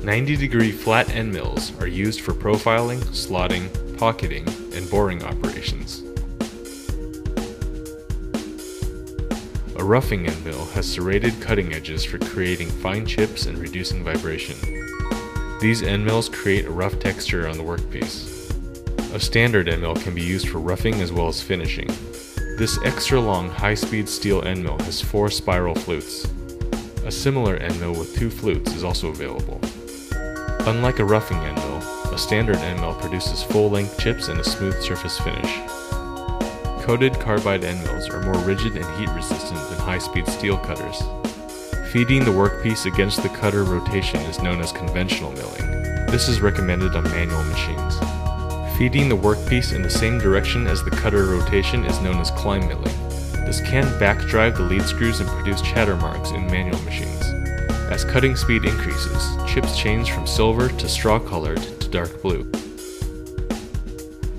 90-degree flat end mills are used for profiling, slotting, pocketing, and boring operations. A roughing end mill has serrated cutting edges for creating fine chips and reducing vibration. These end mills create a rough texture on the workpiece. A standard end mill can be used for roughing as well as finishing. This extra long high-speed steel end mill has 4 spiral flutes. A similar end mill with 2 flutes is also available. Unlike a roughing end mill, a standard end mill produces full-length chips and a smooth surface finish. Coated carbide end mills are more rigid and heat-resistant than high-speed steel cutters. Feeding the workpiece against the cutter rotation is known as conventional milling. This is recommended on manual machines. Feeding the workpiece in the same direction as the cutter rotation is known as climb milling. This can backdrive the lead screws and produce chatter marks in manual machines. As cutting speed increases, chips change from silver to straw-colored to dark blue.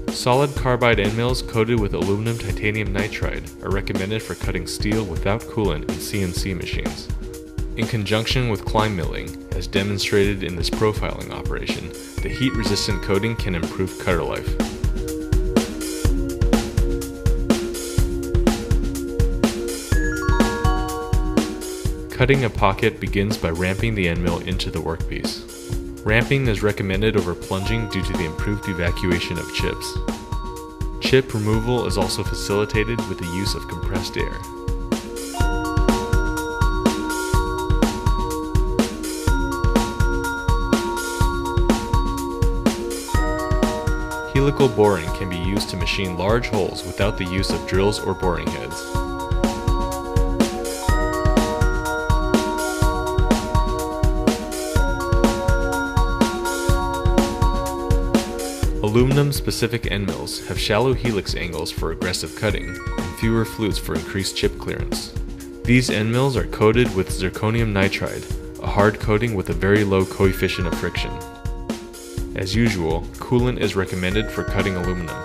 Solid carbide end mills coated with aluminum titanium nitride are recommended for cutting steel without coolant in CNC machines. In conjunction with climb milling, as demonstrated in this profiling operation, the heat-resistant coating can improve cutter life. Cutting a pocket begins by ramping the end mill into the workpiece. Ramping is recommended over plunging due to the improved evacuation of chips. Chip removal is also facilitated with the use of compressed air. Helical boring can be used to machine large holes without the use of drills or boring heads. Aluminum-specific end mills have shallow helix angles for aggressive cutting and fewer flutes for increased chip clearance. These end mills are coated with zirconium nitride, a hard coating with a very low coefficient of friction. As usual, coolant is recommended for cutting aluminum.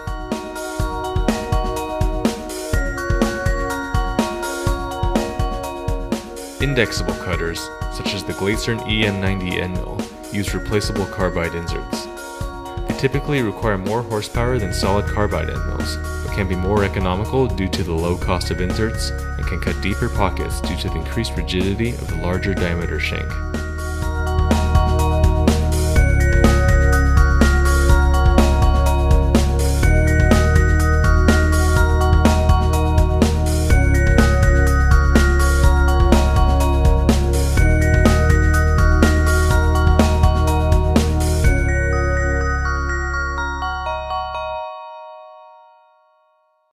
Indexable cutters, such as the Glatzer EM90 end mill, use replaceable carbide inserts. They typically require more horsepower than solid carbide end mills, but can be more economical due to the low cost of inserts and can cut deeper pockets due to the increased rigidity of the larger diameter shank.